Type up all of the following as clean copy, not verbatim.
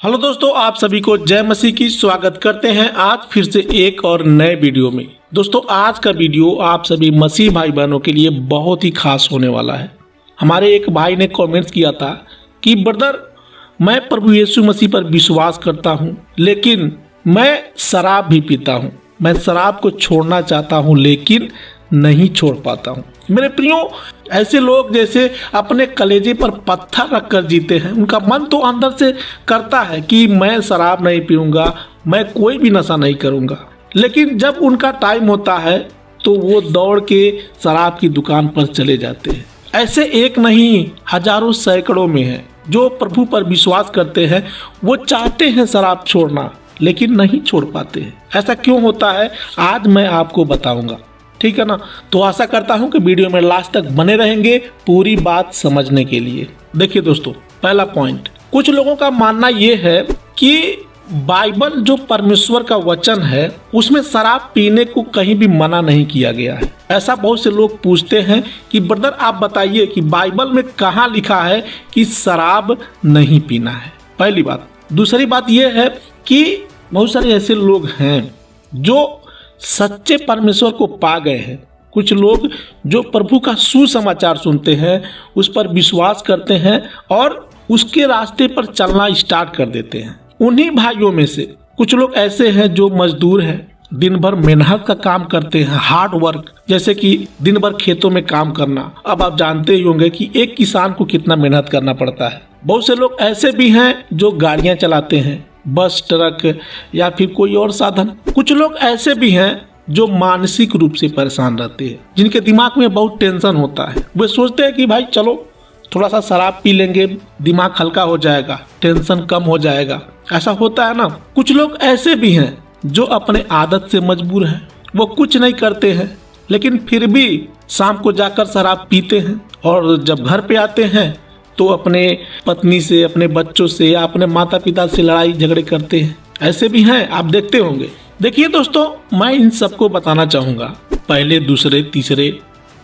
Hello दोस्तों, आप सभी को जय मसीह की स्वागत करते हैं आज फिर से एक और नए वीडियो में। दोस्तों, आज का वीडियो आप सभी मसीह भाई बहनों के लिए बहुत ही खास होने वाला है। हमारे एक भाई ने कमेंट्स किया था कि ब्रदर, मैं प्रभु यीशु मसीह पर विश्वास करता हूं, लेकिन मैं शराब भी पीता हूं। मैं शराब को छोड़ना चाहता हूं, लेकिन नहीं छोड़ पाता हूं। मेरे प्रियो, ऐसे लोग जैसे अपने कलेजे पर पत्थर रखकर जीते हैं। उनका मन तो अंदर से करता है कि मैं शराब नहीं पीऊंगा, मैं कोई भी नशा नहीं करूंगा, लेकिन जब उनका टाइम होता है तो वो दौड़ के शराब की दुकान पर चले जाते हैं। ऐसे एक नहीं, हजारों सैकड़ों में हैं जो प्रभु पर विश्वास करते हैं। वो चाहते हैं शराब छोड़ना, लेकिन नहीं छोड़ पाते हैं। ऐसा क्यों होता है, आज मैं आपको बताऊंगा, ठीक है ना। तो आशा करता हूं कि वीडियो में लास्ट तक बने रहेंगे पूरी बात समझने के लिए। देखिए दोस्तों, पहला पॉइंट, कुछ लोगों का मानना यह है कि बाइबल जो परमेश्वर का वचन है उसमें शराब पीने को कहीं भी मना नहीं किया गया है। ऐसा बहुत से लोग पूछते हैं कि ब्रदर आप बताइए कि बाइबल में कहाँ लिखा है कि शराब नहीं पीना है। पहली बात। दूसरी बात यह है कि बहुत सारे ऐसे लोग हैं जो सच्चे परमेश्वर को पा गए हैं। कुछ लोग जो प्रभु का सुसमाचार सुनते हैं, उस पर विश्वास करते हैं और उसके रास्ते पर चलना स्टार्ट कर देते हैं। उन्हीं भाइयों में से कुछ लोग ऐसे हैं जो मजदूर हैं, दिन भर मेहनत का काम करते हैं, हार्ड वर्क, जैसे कि दिन भर खेतों में काम करना। अब आप जानते ही होंगे कि एक किसान को कितना मेहनत करना पड़ता है। बहुत से लोग ऐसे भी हैं जो गाड़ियां चलाते हैं, बस, ट्रक या फिर कोई और साधन। कुछ लोग ऐसे भी हैं जो मानसिक रूप से परेशान रहते हैं, जिनके दिमाग में बहुत टेंशन होता है। वे सोचते हैं कि भाई चलो थोड़ा सा शराब पी लेंगे, दिमाग हल्का हो जाएगा, टेंशन कम हो जाएगा। ऐसा होता है ना। कुछ लोग ऐसे भी हैं जो अपने आदत से मजबूर हैं, वो कुछ नहीं करते हैं, लेकिन फिर भी शाम को जाकर शराब पीते हैं और जब घर पे आते हैं तो अपने पत्नी से, अपने बच्चों से या अपने माता पिता से लड़ाई झगड़े करते हैं। ऐसे भी हैं, आप देखते होंगे। देखिए दोस्तों, मैं इन सबको बताना चाहूँगा, पहले, दूसरे, तीसरे,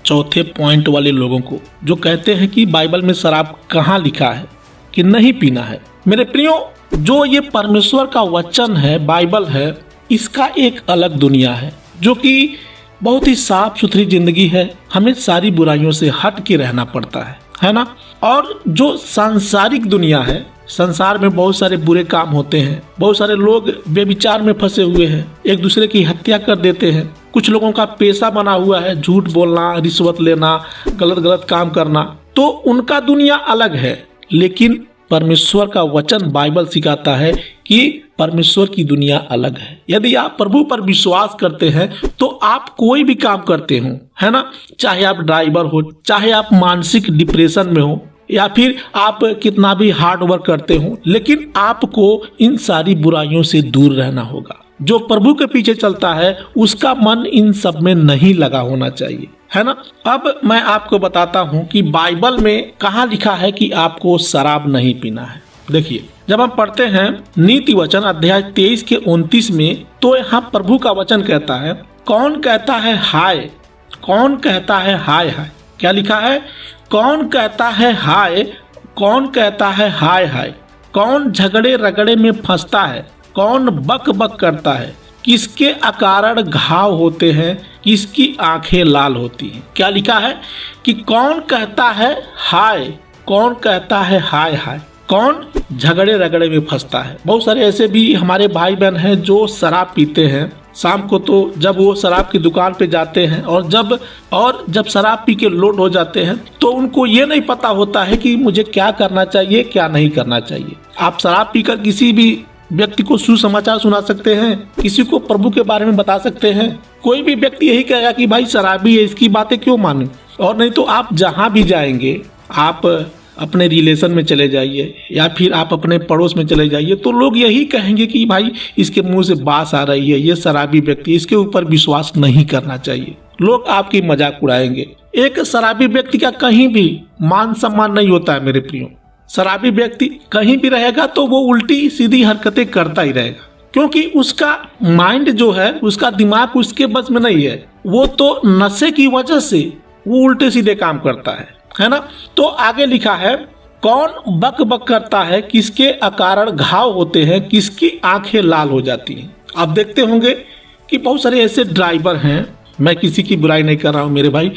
चौथे पॉइंट वाले लोगों को जो कहते हैं कि बाइबल में शराब कहाँ लिखा है कि नहीं पीना है। मेरे प्रियो, जो ये परमेश्वर का वचन है, बाइबल है, इसका एक अलग दुनिया है जो कि बहुत ही साफ सुथरी जिंदगी है। हमें सारी बुराइयों से हट के रहना पड़ता है ना। और जो सांसारिक दुनिया है, संसार में बहुत सारे बुरे काम होते हैं। बहुत सारे लोग व्यभिचार में फंसे हुए हैं, एक दूसरे की हत्या कर देते हैं। कुछ लोगों का पेशा बना हुआ है झूठ बोलना, रिश्वत लेना, गलत काम करना। तो उनका दुनिया अलग है, लेकिन परमेश्वर का वचन बाइबल सिखाता है कि परमेश्वर की दुनिया अलग है। यदि आप प्रभु पर विश्वास करते हैं तो आप कोई भी काम करते हो, है ना, चाहे आप ड्राइवर हो, चाहे आप मानसिक डिप्रेशन में हो, या फिर आप कितना भी हार्ड वर्क करते हो, लेकिन आपको इन सारी बुराइयों से दूर रहना होगा। जो प्रभु के पीछे चलता है उसका मन इन सब में नहीं लगा होना चाहिए, है ना। अब मैं आपको बताता हूँ कि बाइबल में कहाँ लिखा है कि आपको शराब नहीं पीना है। देखिए, जब हम पढ़ते हैं नीति वचन अध्याय 23 के 29 में, तो यहाँ प्रभु का वचन कहता है, कौन कहता है हाय, कौन कहता है हाय हाय। क्या लिखा है? कौन कहता है हाय, कौन कहता है हाय हाय। कौन झगड़े रगड़े में फंसता है, कौन बक बक करता है, किसके अकारण घाव होते हैं, किसकी आंखें लाल होती हैं। क्या लिखा है कि कौन कहता है हाय, कौन कहता है हाय हाय, कौन झगड़े रगड़े में फंसता है। बहुत सारे ऐसे भी हमारे भाई बहन हैं जो शराब पीते हैं। शाम को तो जब वो शराब की दुकान पे जाते हैं और जब शराब पी के लोड हो जाते हैं तो उनको ये नहीं पता होता है कि मुझे क्या करना चाहिए, क्या नहीं करना चाहिए। आप शराब पीकर किसी भी व्यक्ति को सुसमाचार सुना सकते हैं, किसी को प्रभु के बारे में बता सकते हैं। कोई भी व्यक्ति यही कहेगा कि भाई शराबी है, इसकी बातें क्यों माने। और नहीं तो आप जहाँ भी जाएंगे, आप अपने रिलेशन में चले जाइए या फिर आप अपने पड़ोस में चले जाइए, तो लोग यही कहेंगे कि भाई इसके मुंह से बास आ रही है, ये शराबी व्यक्ति, इसके ऊपर विश्वास नहीं करना चाहिए। लोग आपकी मजाक उड़ाएंगे। एक शराबी व्यक्ति का कहीं भी मान सम्मान नहीं होता है मेरे प्रियो। शराबी व्यक्ति कहीं भी रहेगा तो वो उल्टी सीधी हरकतें करता ही रहेगा, क्योंकि उसका माइंड जो है, उसका दिमाग उसके बस में नहीं है। वो तो नशे की वजह से वो उल्टे सीधे काम करता है ना। तो आगे लिखा है कौन बक बक करता है, किसके अकारण घाव होते हैं, किसकी आंखें लाल हो जाती हैं। आप देखते होंगे कि बहुत सारे ऐसे ड्राइवर हैं, मैं किसी की बुराई नहीं कर रहा हूं मेरे भाई,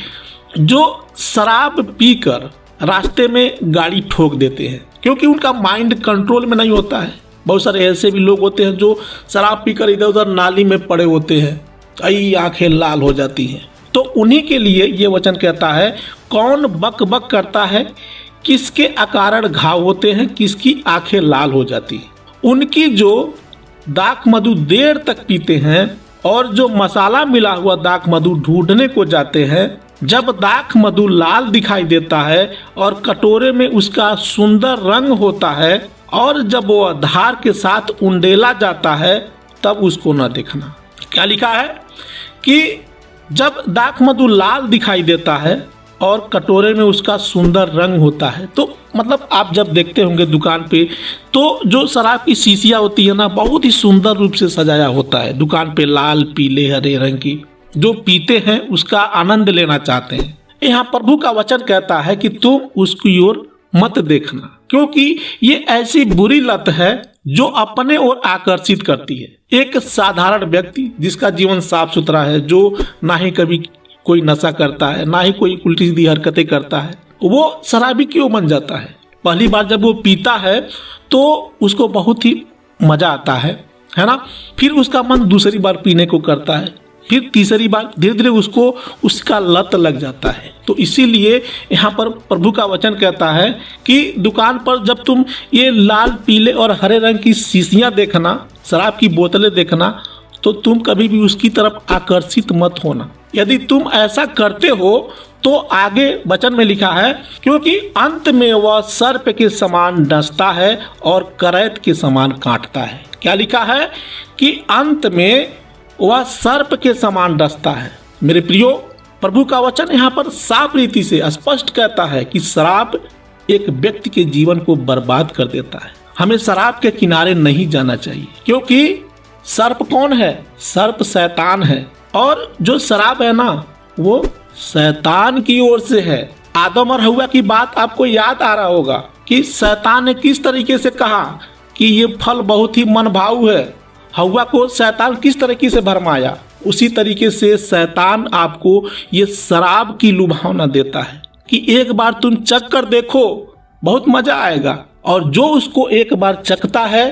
जो शराब पीकर रास्ते में गाड़ी ठोक देते हैं क्योंकि उनका माइंड कंट्रोल में नहीं होता है। बहुत सारे ऐसे भी लोग होते हैं जो शराब पीकर इधर उधर नाली में पड़े होते हैं, कई आंखें लाल हो जाती हैं। तो उन्हीं के लिए ये वचन कहता है, कौन बक बक करता है, किसके अकारण घाव होते हैं, किसकी आंखें लाल हो जाती हैं। उनकी जो दाक मधु देर तक पीते हैं और जो मसाला मिला हुआ दाक मधु ढूंढने को जाते हैं, जब दाक मधु लाल दिखाई देता है और कटोरे में उसका सुंदर रंग होता है और जब वो धार के साथ उंडेला जाता है तब उसको न देखना। क्या लिखा है कि जब दाक मधु लाल दिखाई देता है और कटोरे में उसका सुंदर रंग होता है, तो मतलब आप जब देखते होंगे दुकान पे तो जो शराब की शीशियाँ होती है ना, बहुत ही सुंदर रूप से सजाया होता है दुकान पे, लाल पीले हरे रंग की। जो पीते हैं उसका आनंद लेना चाहते हैं। यहाँ प्रभु का वचन कहता है कि तुम उसकी ओर मत देखना, क्योंकि ये ऐसी बुरी लत है जो अपने ओर आकर्षित करती है। एक साधारण व्यक्ति जिसका जीवन साफ सुथरा है, जो ना ही कभी कोई नशा करता है, ना ही कोई उल्टी सीधी हरकतें करता है, वो शराबी क्यों बन जाता है? पहली बार जब वो पीता है तो उसको बहुत ही मजा आता है ना। फिर उसका मन दूसरी बार पीने को करता है, फिर तीसरी बार, धीरे धीरे उसको उसका लत लग जाता है। तो इसीलिए यहाँ पर प्रभु का वचन कहता है कि दुकान पर जब तुम ये लाल पीले और हरे रंग की शीशियाँ देखना, शराब की बोतलें देखना, तो तुम कभी भी उसकी तरफ आकर्षित मत होना। यदि तुम ऐसा करते हो तो आगे वचन में लिखा है, क्योंकि अंत में वह सर्प के समान डसता है और करैत के समान काटता है। क्या लिखा है कि अंत में वह सर्प के समान डसता है। मेरे प्रियो, प्रभु का वचन यहाँ पर साफ रीति से स्पष्ट कहता है कि शराब एक व्यक्ति के जीवन को बर्बाद कर देता है। हमें शराब के किनारे नहीं जाना चाहिए, क्योंकि सर्प कौन है? सर्प शैतान है, और जो शराब है ना वो शैतान की ओर से है। आदम और हव्वा की बात आपको याद आ रहा होगा कि शैतान ने किस तरीके से कहा कि ये फल बहुत ही मनभाऊ है। हव्वा को शैतान किस तरीके से भरमाया, उसी तरीके से शैतान आपको ये शराब की लुभावना देता है कि एक बार तुम चख कर देखो, बहुत मजा आएगा। और जो उसको एक बार चखता है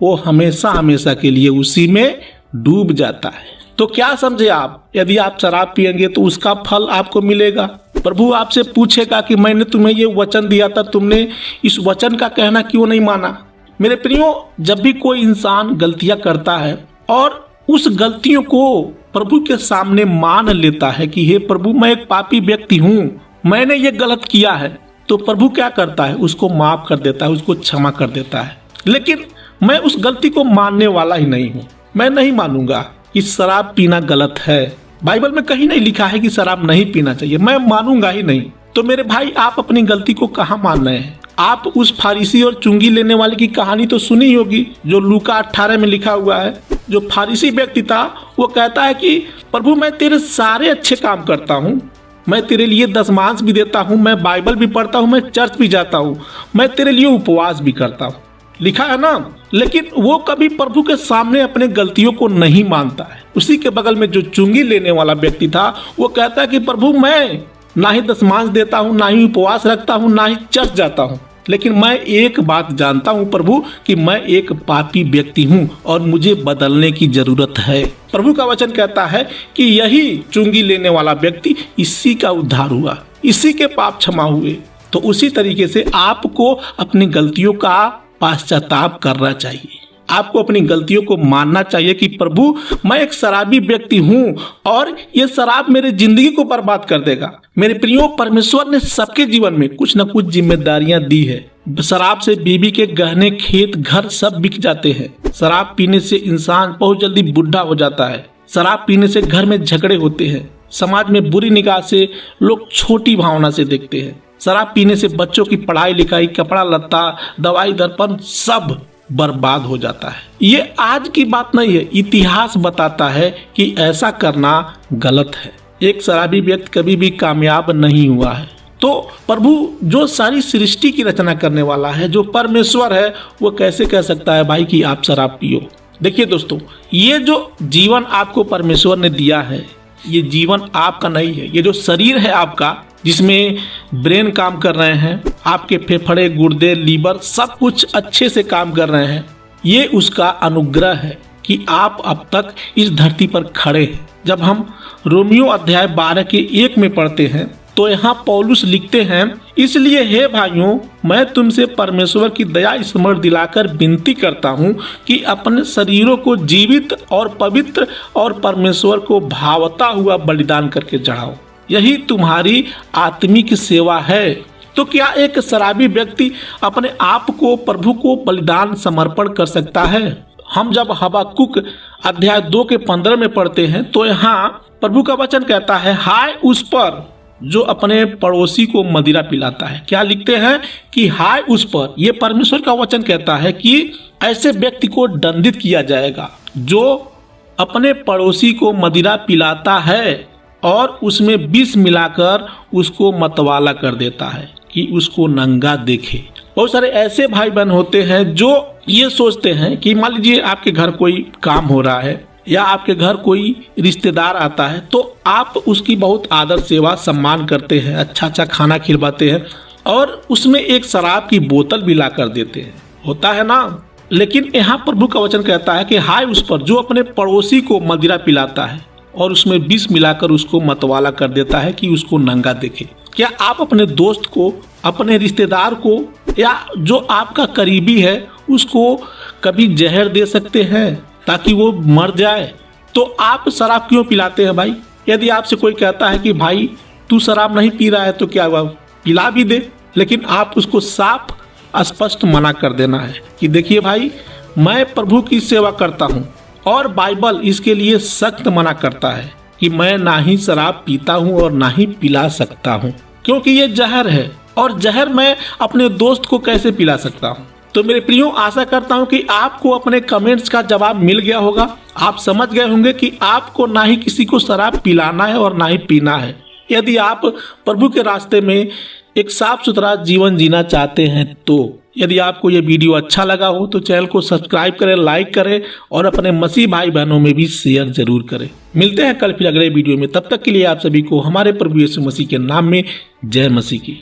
वो हमेशा हमेशा के लिए उसी में डूब जाता है। तो क्या समझे आप? यदि आप शराब पिएंगे तो उसका फल आपको मिलेगा। प्रभु आपसे पूछेगा कि मैंने तुम्हें ये वचन दिया था, तुमने इस वचन का कहना क्यों नहीं माना? मेरे प्रियो, जब भी कोई इंसान गलतियां करता है और उस गलतियों को प्रभु के सामने मान लेता है कि हे प्रभु, मैं एक पापी व्यक्ति हूँ, मैंने ये गलत किया है, तो प्रभु क्या करता है? उसको माफ कर देता है, उसको क्षमा कर देता है। लेकिन मैं उस गलती को मानने वाला ही नहीं हूँ। मैं नहीं मानूंगा कि शराब पीना गलत है। बाइबल में कहीं नहीं लिखा है कि शराब नहीं पीना चाहिए, मैं मानूंगा ही नहीं। तो मेरे भाई, आप अपनी गलती को कहाँ मान रहे हैं? आप उस फारिसी और चुंगी लेने वाले की कहानी तो सुनी होगी, जो लूका 18 में लिखा हुआ है। जो फारिसी व्यक्ति था वो कहता है कि प्रभु, मैं तेरे सारे अच्छे काम करता हूँ, मैं तेरे लिए दशमांश भी देता हूँ, मैं बाइबल भी पढ़ता हूँ, मैं चर्च भी जाता हूँ, मैं तेरे लिए उपवास भी करता हूँ, लिखा है ना। लेकिन वो कभी प्रभु के सामने अपने गलतियों को नहीं मानता है। उसी के बगल में जो चुंगी लेने वाला व्यक्ति था वो कहता है कि प्रभु, मैं ना ही दशमांश देता हूँ, ना ही उपवास रखता हूँ, ना ही चर्च जाता हूँ, लेकिन मैं एक बात जानता हूँ प्रभु कि मैं एक पापी व्यक्ति हूँ और मुझे बदलने की जरूरत है। प्रभु का वचन कहता है कि यही चुंगी लेने वाला व्यक्ति, इसी का उद्धार हुआ, इसी के पाप क्षमा हुए। तो उसी तरीके से आपको अपनी गलतियों का पश्चाताप करना चाहिए। आपको अपनी गलतियों को मानना चाहिए कि प्रभु, मैं एक शराबी व्यक्ति हूँ और ये शराब मेरे जिंदगी को बर्बाद कर देगा। मेरे प्रियो, परमेश्वर ने सबके जीवन में कुछ न कुछ जिम्मेदारियां दी है। शराब से बीवी के गहने, खेत, घर सब बिक जाते हैं। शराब पीने से इंसान बहुत जल्दी बुढ़ा हो जाता है। शराब पीने से घर में झगड़े होते हैं। समाज में बुरी निगाह से लोग छोटी भावना से देखते हैं। शराब पीने से बच्चों की पढ़ाई लिखाई, कपड़ा लत्ता, दवाई दर्पण सब बर्बाद हो जाता है। ये आज की बात नहीं है, इतिहास बताता है कि ऐसा करना गलत है। एक शराबी व्यक्ति कभी भी कामयाब नहीं हुआ है, तो प्रभु जो सारी सृष्टि की रचना करने वाला है, जो परमेश्वर है, वो कैसे कह सकता है भाई कि आप शराब पियो। देखिए दोस्तों, ये जो जीवन आपको परमेश्वर ने दिया है, ये जीवन आपका नहीं है। ये जो शरीर है आपका, जिसमें ब्रेन काम कर रहे हैं, आपके फेफड़े, गुर्दे, लीवर सब कुछ अच्छे से काम कर रहे हैं, ये उसका अनुग्रह है कि आप अब तक इस धरती पर खड़े हैं। जब हम रोमियो अध्याय 12 के 1 में पढ़ते हैं तो यहाँ पौलुस लिखते हैं, इसलिए हे भाइयों, मैं तुमसे परमेश्वर की दया स्मरण दिलाकर विनती करता हूँ कि अपने शरीरों को जीवित और पवित्र और परमेश्वर को भावता हुआ बलिदान करके चढ़ाओ, यही तुम्हारी आत्मिक सेवा है। तो क्या एक शराबी व्यक्ति अपने आप को प्रभु को बलिदान समर्पण कर सकता है? हम जब हबक्कुक अध्याय 2 के 15 में पढ़ते हैं तो यहाँ प्रभु का वचन कहता है, हाय उस पर जो अपने पड़ोसी को मदिरा पिलाता है। क्या लिखते हैं कि हाय उस पर, ये परमेश्वर का वचन कहता है कि ऐसे व्यक्ति को दंडित किया जाएगा जो अपने पड़ोसी को मदिरा पिलाता है और उसमें विष मिलाकर उसको मतवाला कर देता है कि उसको नंगा देखे। बहुत सारे ऐसे भाई बहन होते हैं जो ये सोचते हैं कि मान लीजिए आपके घर कोई काम हो रहा है या आपके घर कोई रिश्तेदार आता है तो आप उसकी बहुत आदर सेवा सम्मान करते हैं, अच्छा अच्छा खाना खिलवाते हैं और उसमें एक शराब की बोतल भी ला कर देते हैं, होता है ना। लेकिन यहाँ प्रभु का वचन कहता है कि हाय उस पर जो अपने पड़ोसी को मदिरा पिलाता है और उसमें विष मिलाकर उसको मतवाला कर देता है कि उसको नंगा देखे। क्या आप अपने दोस्त को, अपने रिश्तेदार को या जो आपका करीबी है उसको कभी जहर दे सकते हैं ताकि वो मर जाए? तो आप शराब क्यों पिलाते हैं भाई? यदि आपसे कोई कहता है कि भाई तू शराब नहीं पी रहा है तो क्या हुआ, पिला भी दे, लेकिन आप उसको साफ स्पष्ट मना कर देना है कि देखिए भाई, मैं प्रभु की सेवा करता हूँ और बाइबल इसके लिए सख्त मना करता है कि मैं ना ही शराब पीता हूँ और ना ही पिला सकता हूँ, क्योंकि ये जहर है और जहर मैं अपने दोस्त को कैसे पिला सकता हूँ। तो मेरे प्रियो, आशा करता हूँ कि आपको अपने कमेंट्स का जवाब मिल गया होगा। आप समझ गए होंगे कि आपको ना ही किसी को शराब पिलाना है और ना ही पीना है। यदि आप प्रभु के रास्ते में एक साफ सुथरा जीवन जीना चाहते हैं तो यदि आपको ये वीडियो अच्छा लगा हो तो चैनल को सब्सक्राइब करें, लाइक करें और अपने मसीह भाई बहनों में भी शेयर जरूर करें। मिलते हैं कल फिर अगले वीडियो में। तब तक के लिए आप सभी को हमारे प्रभु यीशु मसीह के नाम में जय मसीह की।